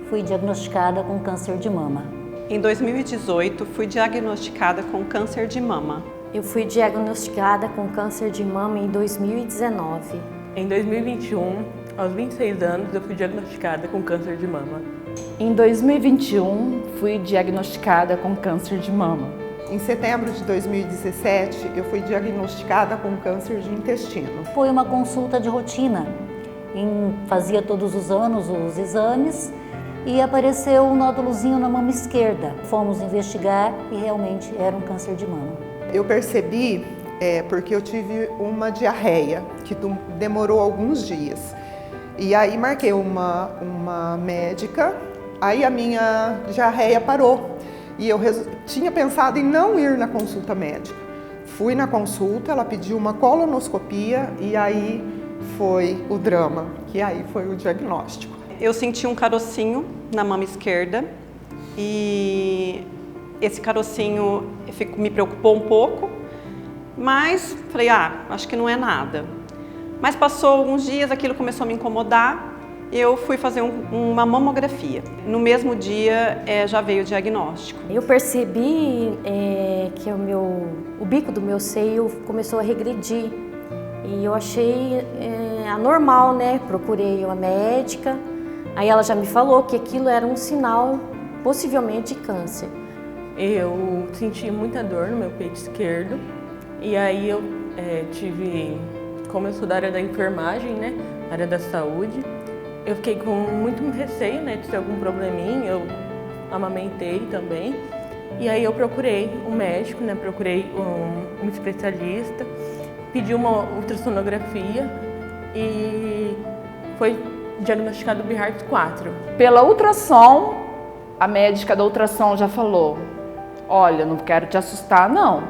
fui diagnosticada com câncer de mama. Em 2018, fui diagnosticada com câncer de mama. Eu fui diagnosticada com câncer de mama em 2019. Em 2021, aos 26 anos, eu fui diagnosticada com câncer de mama. Em 2021, fui diagnosticada com câncer de mama. Em setembro de 2017, eu fui diagnosticada com câncer de intestino. Foi uma consulta de rotina. Fazia todos os anos os exames e apareceu um nódulozinho na mama esquerda. Fomos investigar e realmente era um câncer de mama. Eu percebi porque eu tive uma diarreia que demorou alguns dias. E aí marquei uma médica, aí a minha diarreia parou. E eu tinha pensado em não ir na consulta médica. Fui na consulta, ela pediu uma colonoscopia e aí foi o drama, que aí foi o diagnóstico. Eu senti um carocinho na mama esquerda e esse carocinho me preocupou um pouco, mas falei, acho que não é nada. Mas passou alguns dias, aquilo começou a me incomodar, eu fui fazer uma mamografia. No mesmo dia já veio o diagnóstico. Eu percebi que o bico do meu seio começou a regredir e eu achei anormal, né? Procurei uma médica, aí ela já me falou que aquilo era um sinal possivelmente de câncer. Eu senti muita dor no meu peito esquerdo e aí eu como eu sou da área da enfermagem, né? Área da saúde, eu fiquei com muito receio, né, de ter algum probleminha, eu amamentei também. E aí eu procurei um médico, né, procurei um especialista, pedi uma ultrassonografia e foi diagnosticado BIHARTS 4. Pela ultrassom, a médica da ultrassom já falou, olha, não quero te assustar não,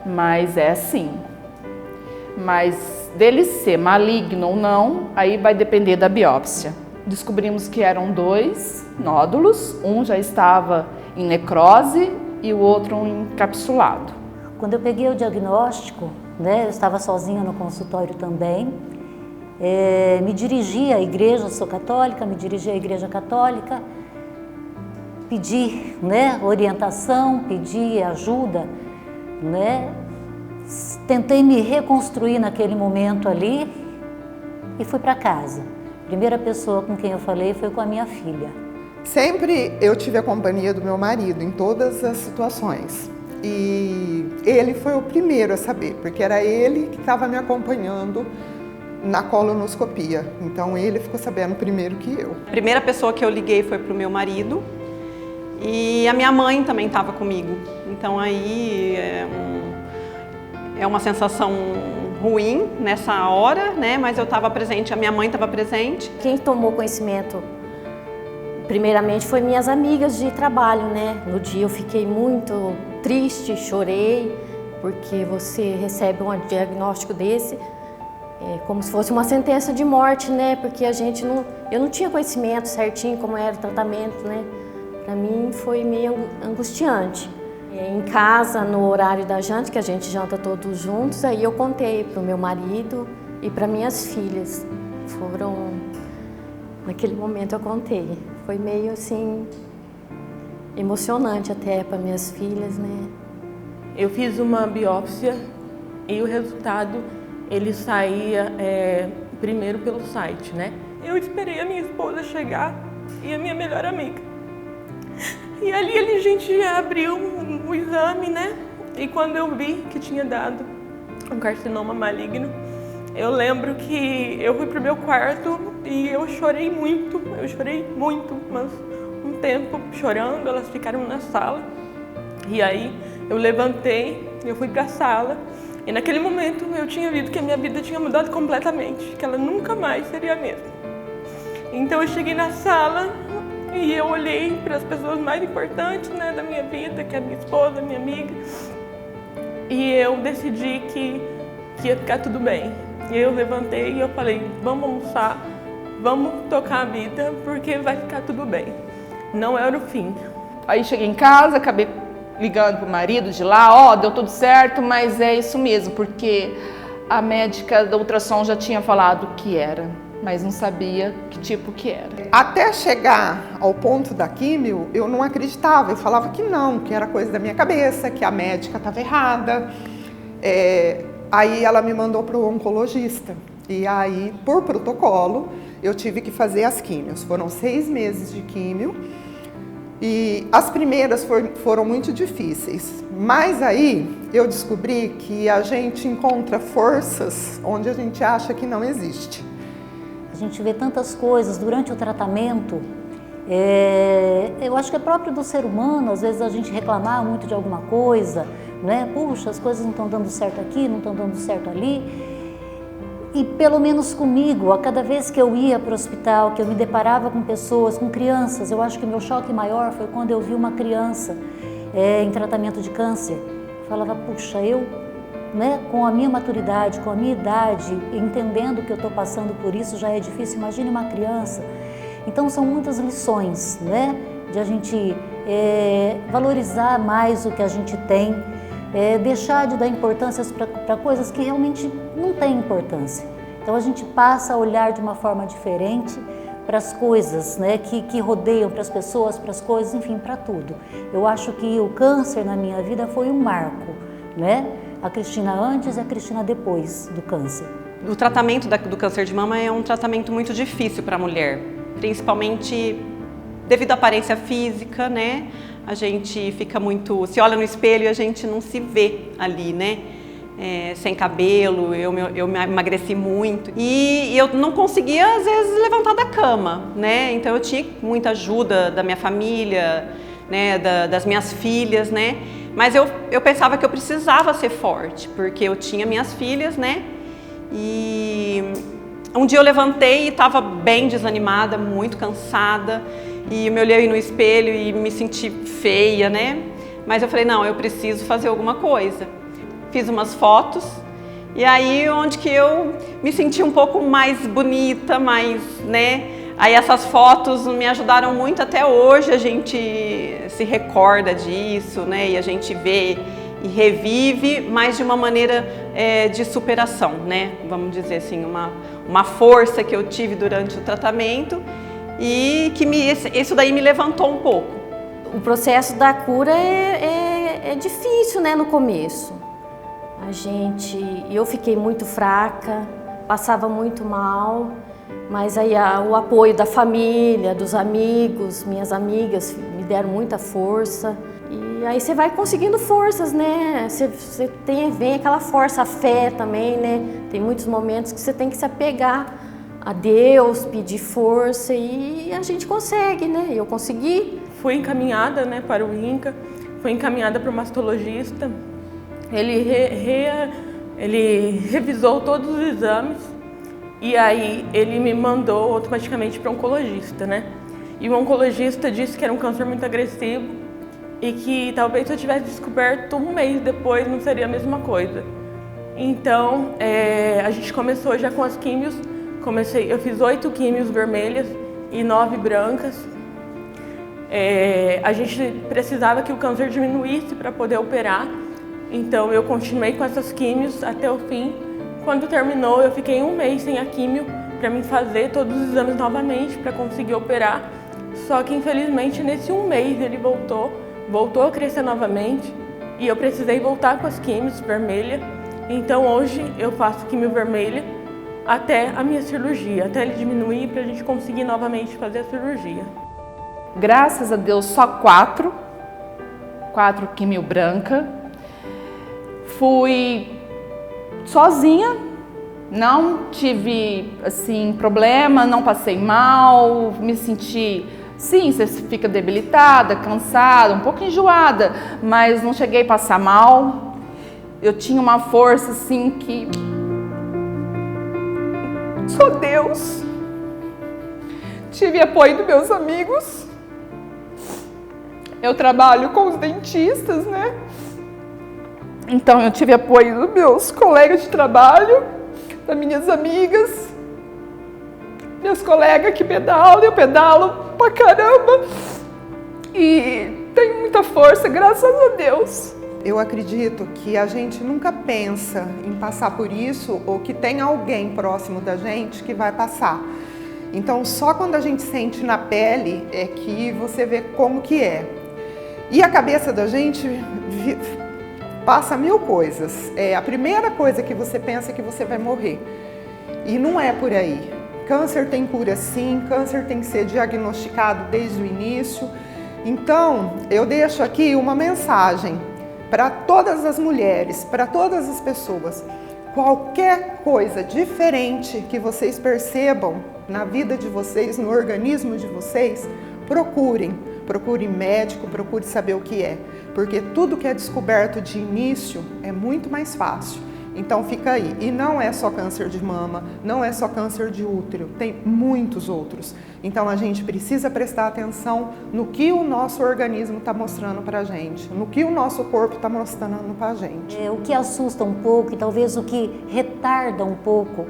mas é assim. Mas dele ser maligno ou não, aí vai depender da biópsia. Descobrimos que eram 2 nódulos, um já estava em necrose e o outro encapsulado. Quando eu peguei o diagnóstico, né, eu estava sozinha no consultório também, me dirigi à igreja, sou católica, me dirigi à igreja católica, pedi, né, orientação, pedi ajuda, né, tentei me reconstruir naquele momento ali e fui para casa. A primeira pessoa com quem eu falei foi com a minha filha. Sempre eu tive a companhia do meu marido em todas as situações. E ele foi o primeiro a saber, porque era ele que estava me acompanhando na colonoscopia. Então ele ficou sabendo primeiro que eu. A primeira pessoa que eu liguei foi para o meu marido e a minha mãe também estava comigo. Então aí é uma sensação ruim nessa hora, né? Mas eu estava presente, a minha mãe estava presente. Quem tomou conhecimento, primeiramente, foi minhas amigas de trabalho, né? No dia eu fiquei muito triste, chorei, porque você recebe um diagnóstico desse, como se fosse uma sentença de morte, né? Porque eu não tinha conhecimento certinho como era o tratamento, né? Para mim foi meio angustiante. Em casa, no horário da janta, que a gente janta todos juntos, aí eu contei para o meu marido e para minhas filhas. Naquele momento eu contei. Foi meio assim, emocionante até para minhas filhas, né? Eu fiz uma biópsia e o resultado, ele saía primeiro pelo site, né? Eu esperei a minha esposa chegar e a minha melhor amiga. E ali a gente abriu o exame, né? E quando eu vi que tinha dado um carcinoma maligno, eu lembro que eu fui pro meu quarto e eu chorei muito, mas um tempo chorando, elas ficaram na sala. E aí eu levantei, eu fui pra sala e naquele momento eu tinha visto que a minha vida tinha mudado completamente, que ela nunca mais seria a mesma. Então eu cheguei na sala e eu olhei para as pessoas mais importantes, né, da minha vida, que é a minha esposa, minha amiga, e eu decidi que ia ficar tudo bem. E eu levantei e eu falei, vamos almoçar, vamos tocar a vida, porque vai ficar tudo bem. Não era o fim. Aí cheguei em casa, acabei ligando pro marido de lá, deu tudo certo, mas é isso mesmo, porque a médica da ultrassom já tinha falado que era. mas não sabia que tipo que era. Até chegar ao ponto da químio, eu não acreditava, eu falava que não, que era coisa da minha cabeça, que a médica estava errada. Aí ela me mandou para o oncologista, e aí, por protocolo, eu tive que fazer as químios. Foram 6 meses de químio, e as primeiras foram muito difíceis, mas aí eu descobri que a gente encontra forças onde a gente acha que não existe. A gente vê tantas coisas durante o tratamento, eu acho que é próprio do ser humano, às vezes a gente reclamar muito de alguma coisa, né? Puxa, as coisas não estão dando certo aqui, não estão dando certo ali. E pelo menos comigo, a cada vez que eu ia para o hospital, que eu me deparava com pessoas, com crianças, eu acho que o meu choque maior foi quando eu vi uma criança em tratamento de câncer. Eu falava, puxa, eu, né, com a minha maturidade, com a minha idade, entendendo que eu estou passando por isso, já é difícil, imagine uma criança. Então são muitas lições, né, de a gente valorizar mais o que a gente tem, deixar de dar importância para coisas que realmente não têm importância. Então a gente passa a olhar de uma forma diferente para as coisas, né, que rodeiam, para as pessoas, para as coisas, enfim, para tudo. Eu acho que o câncer na minha vida foi um marco, né? A Cristina antes e a Cristina depois do câncer. O tratamento do câncer de mama é um tratamento muito difícil para a mulher, principalmente devido à aparência física, né? A gente fica muito, se olha no espelho e a gente não se vê ali, né? Sem cabelo, eu me emagreci muito e eu não conseguia às vezes levantar da cama, né? Então eu tinha muita ajuda da minha família, né? Das minhas filhas, né? Mas eu pensava que eu precisava ser forte, porque eu tinha minhas filhas, né? E um dia eu levantei e estava bem desanimada, muito cansada, e eu me olhei no espelho e me senti feia, né? Mas eu falei, não, eu preciso fazer alguma coisa. Fiz umas fotos, e aí onde que eu me senti um pouco mais bonita, mais, né? Aí essas fotos me ajudaram muito, até hoje a gente se recorda disso, né? E a gente vê e revive, mas de uma maneira de superação, né? Vamos dizer assim, uma força que eu tive durante o tratamento e que isso daí me levantou um pouco. O processo da cura é difícil, né, no começo. Eu fiquei muito fraca, passava muito mal, mas aí o apoio da família, dos amigos, minhas amigas deram muita força. E aí você vai conseguindo forças, né? Vem aquela força, a fé também, né? Tem muitos momentos que você tem que se apegar a Deus, pedir força e a gente consegue, né? Eu consegui. Fui encaminhada, né, para o INCA, fui encaminhada para o mastologista. Ele revisou todos os exames e aí ele me mandou automaticamente para o oncologista, né? E o oncologista disse que era um câncer muito agressivo e que talvez se eu tivesse descoberto um mês depois não seria a mesma coisa. Então, a gente começou já com as químios. Eu fiz 8 químios vermelhas e 9 brancas. A gente precisava que o câncer diminuísse para poder operar. Então, eu continuei com essas químios até o fim. Quando terminou, eu fiquei um mês sem a químio para me fazer todos os exames novamente para conseguir operar. Só que, infelizmente, nesse um mês ele voltou a crescer novamente e eu precisei voltar com as químios vermelhas. Então hoje eu faço químio vermelha até a minha cirurgia, até ele diminuir para a gente conseguir novamente fazer a cirurgia. Graças a Deus, só 4 químio branca. Fui sozinha, não tive assim problema, não passei mal, me senti... Sim, você fica debilitada, cansada, um pouco enjoada, mas não cheguei a passar mal. Eu tinha uma força assim que... Só Deus. Tive apoio dos meus amigos. Eu trabalho com os dentistas, né? Então eu tive apoio dos meus colegas de trabalho, das minhas amigas. Meus colegas que pedalam, eu pedalo pra caramba. E tenho muita força, graças a Deus. Eu acredito que a gente nunca pensa em passar por isso ou que tem alguém próximo da gente que vai passar. Então, só quando a gente sente na pele é que você vê como que é. E a cabeça da gente passa 1000 coisas. A primeira coisa que você pensa é que você vai morrer. E não é por aí. Câncer tem cura sim, câncer tem que ser diagnosticado desde o início. Então, eu deixo aqui uma mensagem para todas as mulheres, para todas as pessoas. Qualquer coisa diferente que vocês percebam na vida de vocês, no organismo de vocês, procure médico, procure saber o que é, porque tudo que é descoberto de início é muito mais fácil. Então fica aí. E não é só câncer de mama, não é só câncer de útero, tem muitos outros. Então a gente precisa prestar atenção no que o nosso organismo está mostrando para a gente, no que o nosso corpo está mostrando para a gente. O que assusta um pouco e talvez o que retarda um pouco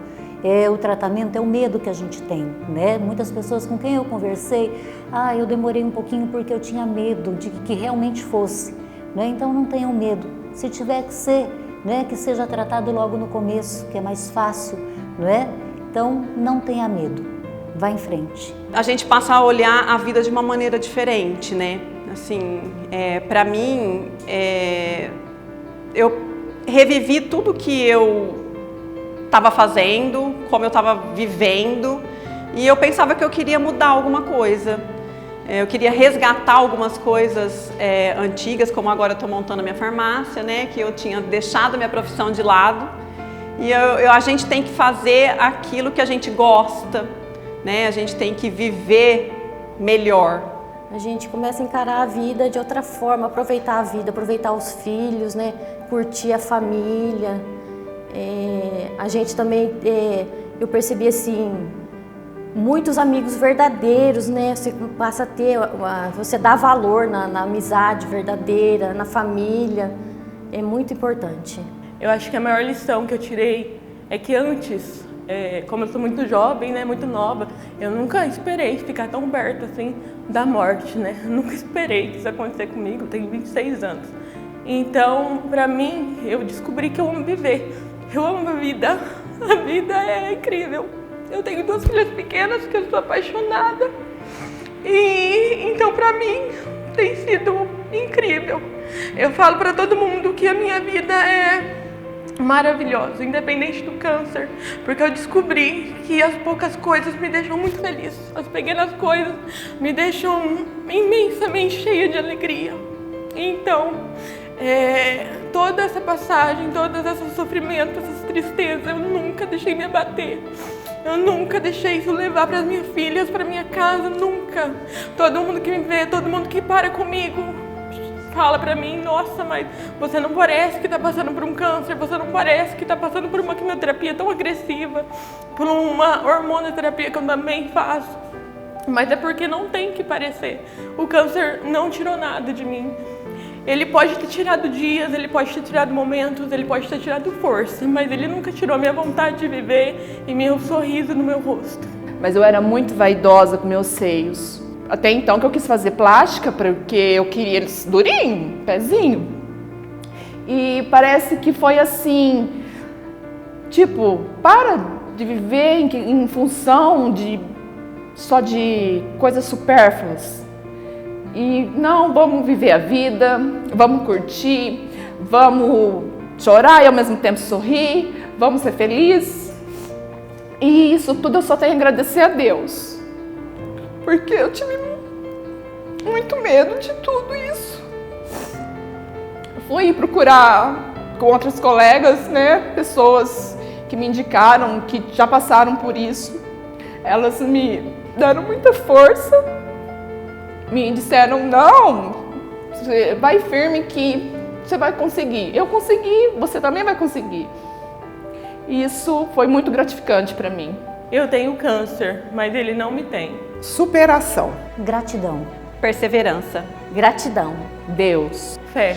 o tratamento é o medo que a gente tem, né? Muitas pessoas com quem eu conversei, eu demorei um pouquinho porque eu tinha medo de que realmente fosse, né? Então não tenham medo. Se tiver que ser, né, que seja tratado logo no começo, que é mais fácil, não é? Então não tenha medo, vá em frente. A gente passa a olhar a vida de uma maneira diferente, né? Assim, para mim, eu revivi tudo que eu estava fazendo, como eu estava vivendo, e eu pensava que eu queria mudar alguma coisa. Eu queria resgatar algumas coisas antigas, como agora eu estou montando a minha farmácia, né? Que eu tinha deixado a minha profissão de lado. E a gente tem que fazer aquilo que a gente gosta, né? A gente tem que viver melhor. A gente começa a encarar a vida de outra forma, aproveitar a vida, aproveitar os filhos, né? Curtir a família. A gente também, eu percebi assim, muitos amigos verdadeiros, né? Você passa a ter, você dá valor na amizade verdadeira, na família, é muito importante. Eu acho que a maior lição que eu tirei é que antes, como eu sou muito jovem, né, muito nova, eu nunca esperei ficar tão perto assim da morte, né? Eu nunca esperei que isso acontecesse comigo, eu tenho 26 anos. Então, pra mim, eu descobri que eu amo viver, eu amo a vida é incrível. Eu tenho 2 filhas pequenas que eu sou apaixonada e então pra mim tem sido incrível. Eu falo pra todo mundo que a minha vida é maravilhosa, independente do câncer, porque eu descobri que as poucas coisas me deixam muito feliz. As pequenas coisas me deixam imensamente cheia de alegria. Então, toda essa passagem, todos esses sofrimentos, essas tristezas, eu nunca deixei me abater. Eu nunca deixei isso levar para as minhas filhas, para minha casa, nunca. Todo mundo que me vê, todo mundo que para comigo, fala para mim, nossa, mas você não parece que está passando por um câncer, você não parece que está passando por uma quimioterapia tão agressiva, por uma hormonoterapia que eu também faço. Mas é porque não tem que parecer. O câncer não tirou nada de mim. Ele pode ter tirado dias, ele pode ter tirado momentos, ele pode ter tirado força, mas ele nunca tirou a minha vontade de viver e meu sorriso no meu rosto. Mas eu era muito vaidosa com meus seios. Até então que eu quis fazer plástica, porque eu queria eles durinho, pezinho. E parece que foi assim, tipo, para de viver em função só de coisas supérfluas. E não, vamos viver a vida, vamos curtir, vamos chorar e ao mesmo tempo sorrir, vamos ser felizes. E isso tudo eu só tenho a agradecer a Deus, porque eu tive muito medo de tudo isso. Fui procurar com outras colegas, né, pessoas que me indicaram, que já passaram por isso. Elas me deram muita força. Me disseram, não, vai firme que você vai conseguir. Eu consegui, você também vai conseguir. E isso foi muito gratificante para mim. Eu tenho câncer, mas ele não me tem. Superação. Gratidão. Perseverança. Gratidão. Deus. Fé.